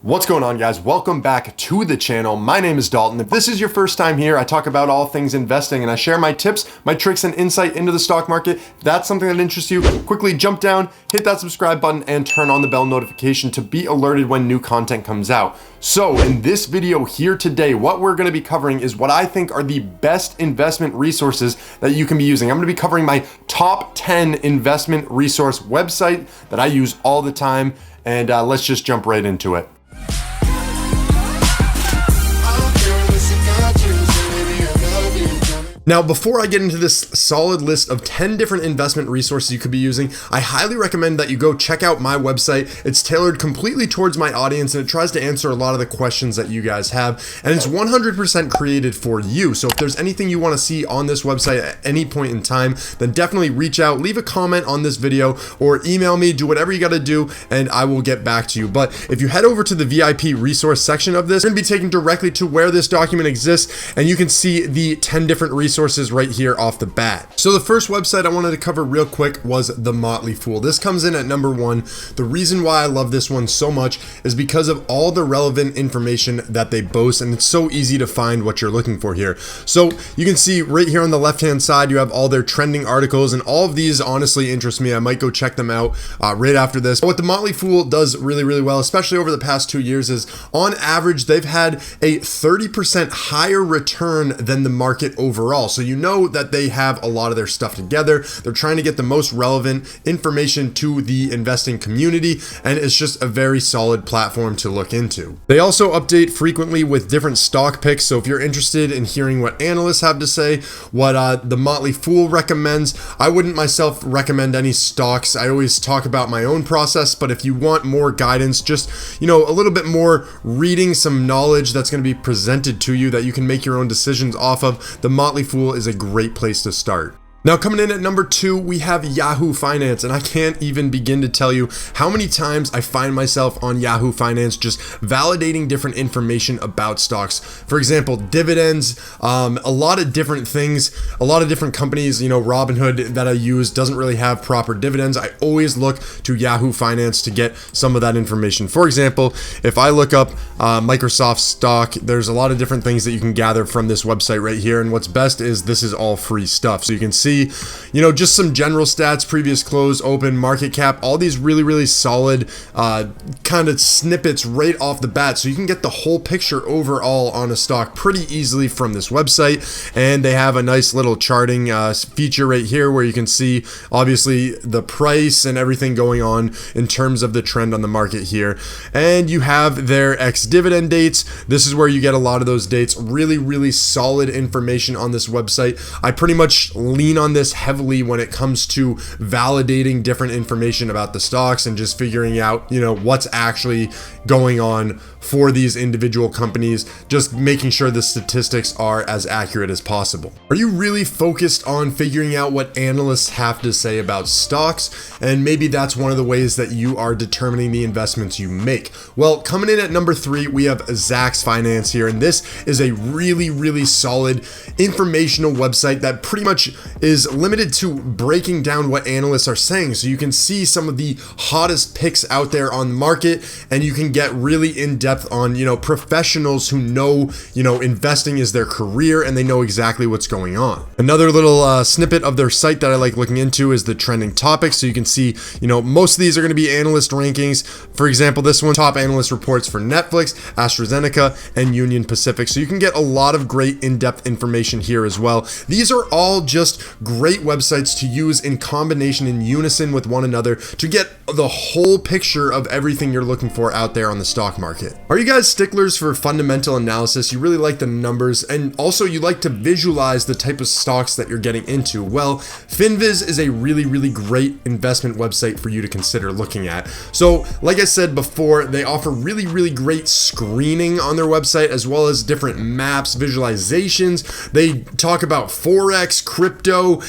What's going on, guys? Welcome back to the channel. My name is Dalton. If this is your first time here, I talk about all things investing and I share my tips, my tricks, and insight into the stock market. If that's something that interests you, quickly jump down, hit that subscribe button, and turn on the bell notification to be alerted when new content comes out. So in this video here today, what we're going to be covering is what I think are the best investment resources that you can be using. I'm going to be covering my top 10 investment resource website that I use all the time. And let's just jump right into it. Now, before I get into this solid list of 10 different investment resources you could be using, I highly recommend that you go check out my website. It's tailored completely towards my audience and it tries to answer a lot of the questions that you guys have. And it's 100% created for you. So if there's anything you want to see on this website at any point in time, then definitely reach out, leave a comment on this video, or email me, do whatever you got to do, and I will get back to you. But if you head over to the VIP resource section of this, you're going to be taken directly to where this document exists, and you can see the 10 different resources right here off the bat. So the first website I wanted to cover real quick was the Motley Fool. This comes in at number 1. The reason why I love this one so much is because of all the relevant information that they boast, and it's so easy to find what you're looking for here. So you can see right here on the left hand side you have all their trending articles, and all of these honestly interest me. I might go check them out right after this. What the Motley Fool does really well, especially over the past 2 years, is on average they've had a 30% higher return than the market overall. So you know that they have a lot of their stuff together. They're trying to get the most relevant information to the investing community, and it's just a very solid platform to look into. They also update frequently with different stock picks. So if you're interested in hearing what analysts have to say, what the Motley Fool recommends, I wouldn't myself recommend any stocks. I always talk about my own process, but if you want more guidance, just, a little bit more reading, some knowledge that's going to be presented to you that you can make your own decisions off of, the Motley Fool is a great place to start. Now, coming in at number 2, we have Yahoo Finance, and I can't even begin to tell you how many times I find myself on Yahoo Finance just validating different information about stocks. For example, dividends, a lot of different things, a lot of different companies. Robinhood that I use doesn't really have proper dividends. I always look to Yahoo Finance to get some of that information. For example, if I look up Microsoft stock, there's a lot of different things that you can gather from this website right here, and what's best is this is all free stuff. So you can see just some general stats, previous close, open, market cap, all these really solid kind of snippets right off the bat. So you can get the whole picture overall on a stock pretty easily from this website. And they have a nice little charting feature right here where you can see obviously the price and everything going on in terms of the trend on the market here. And you have their ex-dividend dates. This is where you get a lot of those dates. Really solid information on this website. I pretty much lean on this heavily when it comes to validating different information about the stocks and just figuring out, what's actually going on for these individual companies, just making sure the statistics are as accurate as possible. Are you really focused on figuring out what analysts have to say about stocks? And maybe that's one of the ways that you are determining the investments you make. Well, coming in at number 3, we have Zaks Finance here, and this is a really solid informational website that pretty much is limited to breaking down what analysts are saying. So you can see some of the hottest picks out there on the market, and you can get really in-depth on, professionals who know, investing is their career and they know exactly what's going on. Another little snippet of their site that I like looking into is the trending topics. So you can see, most of these are going to be analyst rankings. For example, this one, top analyst reports for Netflix, AstraZeneca, and Union Pacific. So you can get a lot of great in-depth information here as well. These are all just great websites to use in combination, in unison with one another, to get the whole picture of everything you're looking for out there on the stock market. Are you guys sticklers for fundamental analysis? You really like the numbers, and also you like to visualize the type of stocks that you're getting into? Well, Finviz is a really great investment website for you to consider looking at. So like I said before, they offer really great screening on their website, as well as different maps, visualizations. They talk about Forex, crypto,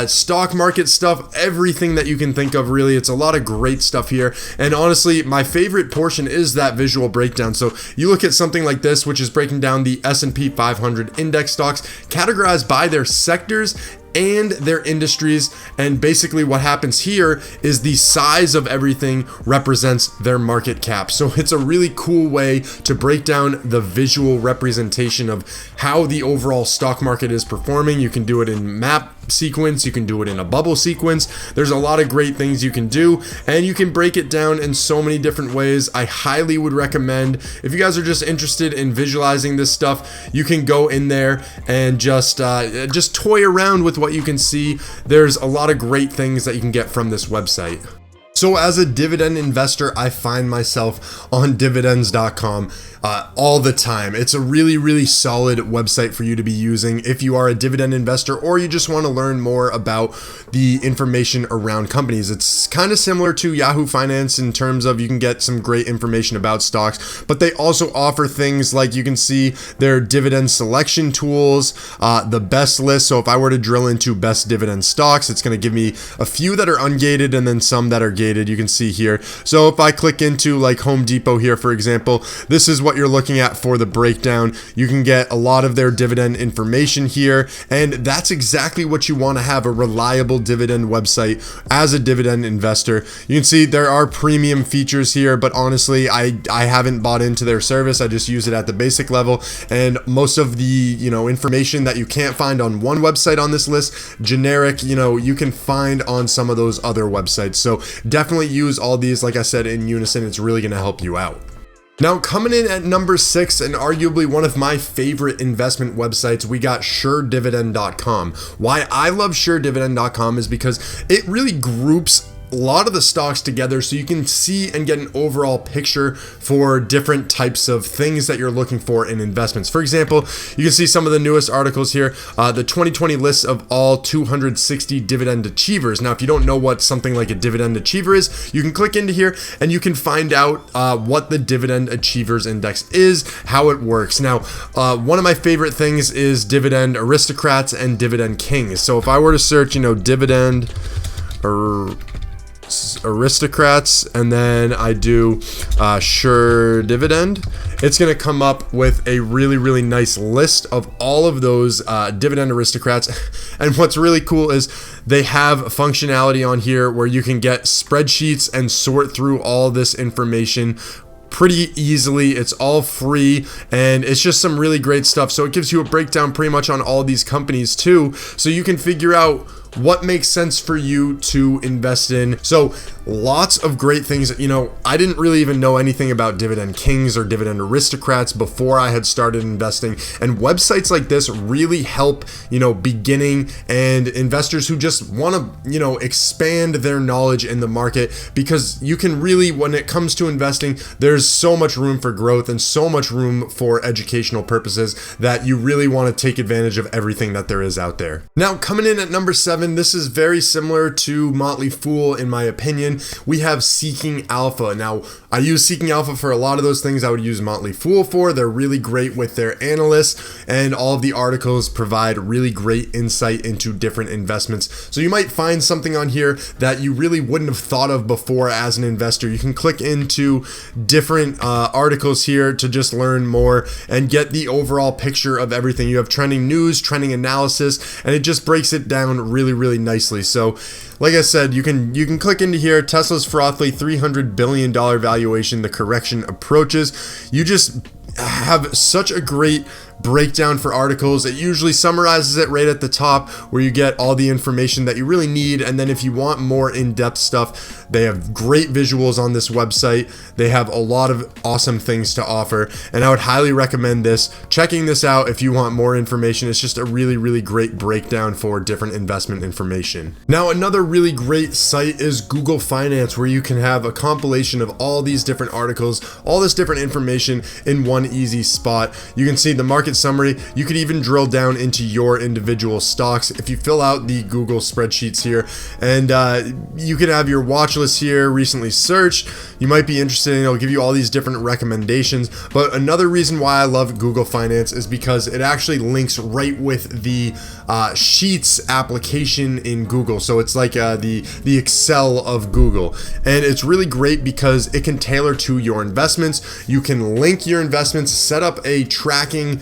stock market stuff, everything that you can think of, really. It's a lot of great stuff here. And honestly, my favorite portion is that visual breakdown. So you look at something like this, which is breaking down the S&P 500 index stocks categorized by their sectors and their industries. And basically what happens here is the size of everything represents their market cap. So it's a really cool way to break down the visual representation of how the overall stock market is performing. You can do it in map sequence, you can do it in a bubble sequence. There's a lot of great things you can do, and you can break it down in so many different ways. I highly would recommend, if you guys are just interested in visualizing this stuff, you can go in there and just toy around with what you can see. There's a lot of great things that you can get from this website. So as a dividend investor, I find myself on dividends.com all the time. It's a really, really solid website for you to be using if you are a dividend investor or you just want to learn more about the information around companies. It's kind of similar to Yahoo Finance in terms of you can get some great information about stocks, but they also offer things like you can see their dividend selection tools, the best list. So if I were to drill into best dividend stocks, it's going to give me a few that are ungated and then some that are gated. You can see here. So if I click into like Home Depot here, for example, this is what you're looking at for the breakdown. You can get a lot of their dividend information here, and that's exactly what you want to have, a reliable dividend website as a dividend investor. You can see there are premium features here, but honestly, I haven't bought into their service. I just use it at the basic level, and most of the information that you can't find on one website on this list, generic, you can find on some of those other websites. So definitely use all these, like I said, in unison. It's really going to help you out. Now, coming in at number 6, and arguably one of my favorite investment websites, we got SureDividend.com. Why I love SureDividend.com is because it really groups a lot of the stocks together so you can see and get an overall picture for different types of things that you're looking for in investments. For example, you can see some of the newest articles here, the 2020 list of all 260 dividend achievers. Now, if you don't know what something like a dividend achiever is, you can click into here and you can find out what the Dividend Achievers Index is, how it works. Now, one of my favorite things is Dividend Aristocrats and Dividend Kings. So if I were to search, Dividend Aristocrats, and then I do Sure Dividend, it's going to come up with a really, really nice list of all of those dividend aristocrats. And what's really cool is they have functionality on here where you can get spreadsheets and sort through all this information pretty easily. It's all free, and it's just some really great stuff. So it gives you a breakdown pretty much on all these companies too, so you can figure out what makes sense for you to invest in. So lots of great things. I didn't really even know anything about Dividend Kings or Dividend Aristocrats before I had started investing, and websites like this really help beginning and investors who just want to expand their knowledge in the market, because you can really, when it comes to investing, there's so much room for growth and so much room for educational purposes that you really want to take advantage of everything that there is out there. Now, coming in at number 7, this is very similar to Motley Fool in my opinion. We have Seeking Alpha. Now, I use Seeking Alpha for a lot of those things I would use Motley Fool for. They're really great with their analysts, and all of the articles provide really great insight into different investments. So you might find something on here that you really wouldn't have thought of before as an investor. You can click into different articles here to just learn more and get the overall picture of everything. You have trending news, trending analysis, and it just breaks it down really, really nicely. So like I said, you can click into here. Tesla's frothy $300 billion valuation, the correction approaches. You just have such a great breakdown for articles. It usually summarizes it right at the top where you get all the information that you really need. And then if you want more in-depth stuff, they have great visuals on this website. They have a lot of awesome things to offer, and I would highly recommend checking this out if you want more information. It's just a really, really great breakdown for different investment information. Now, another really great site is Google Finance, where you can have a compilation of all these different articles, all this different information in one easy spot. You can see the market summary. You could even drill down into your individual stocks if you fill out the Google spreadsheets here, and you can have your watch list here, recently searched. You might be interested in, it'll give you all these different recommendations. But another reason why I love Google Finance is because it actually links right with the Sheets application in Google. So it's like the Excel of Google, and it's really great because it can tailor to your investments. You can link your investments, set up a tracking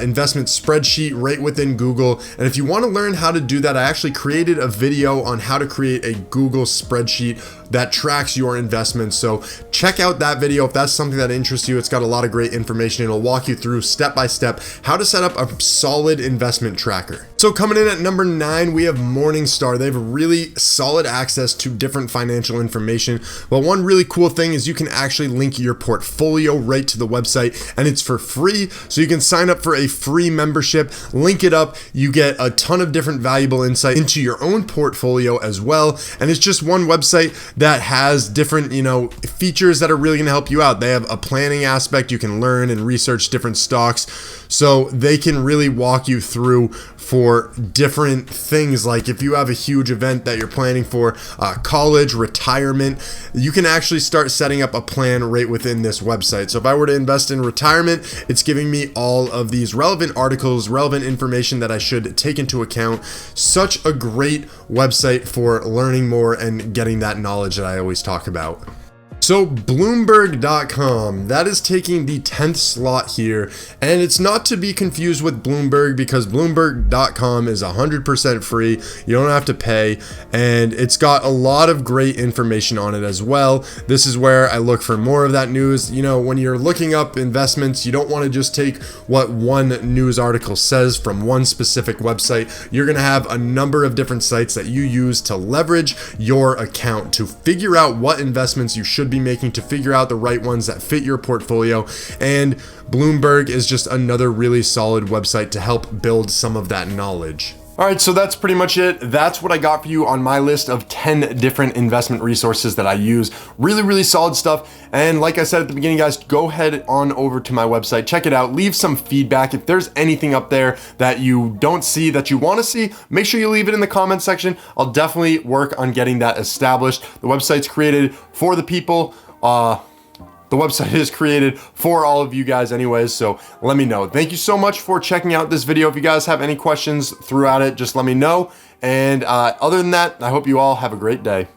investment spreadsheet right within Google. And if you want to learn how to do that, I actually created a video on how to create a Google spreadsheet that tracks your investments. So check out that video if that's something that interests you. It's got a lot of great information. It'll walk you through step by step how to set up a solid investment tracker. So coming in at number 9, we have Morningstar. They have really solid access to different financial information. But one really cool thing is you can actually link your portfolio right to the website, and it's for free. So you can sign up for a free membership, link it up. You get a ton of different valuable insight into your own portfolio as well. And it's just one website that has different, features that are really going to help you out. They have a planning aspect. You can learn and research different stocks. So they can really walk you through for different things. Like if you have a huge event that you're planning for, college, retirement, you can actually start setting up a plan right within this website. So if I were to invest in retirement, it's giving me all of these relevant articles, relevant information that I should take into account. Such a great website for learning more and getting that knowledge that I always talk about. So Bloomberg.com, that is taking the 10th slot here, and it's not to be confused with Bloomberg because Bloomberg.com is 100% free. You don't have to pay, and it's got a lot of great information on it as well. This is where I look for more of that news. When you're looking up investments, you don't want to just take what one news article says from one specific website. You're going to have a number of different sites that you use to leverage your account to figure out what investments you should be making, to figure out the right ones that fit your portfolio. And Bloomberg is just another really solid website to help build some of that knowledge. All right, so that's pretty much it. That's what I got for you on my list of 10 different investment resources that I use. Really, really solid stuff. And like I said at the beginning, guys, go ahead on over to my website, check it out, leave some feedback. If there's anything up there that you don't see that you want to see, make sure you leave it in the comment section. I'll definitely work on getting that established. The website's created for the people. The website is created for all of you guys anyways, so let me know. Thank you so much for checking out this video. If you guys have any questions throughout it, just let me know. And other than that, I hope you all have a great day.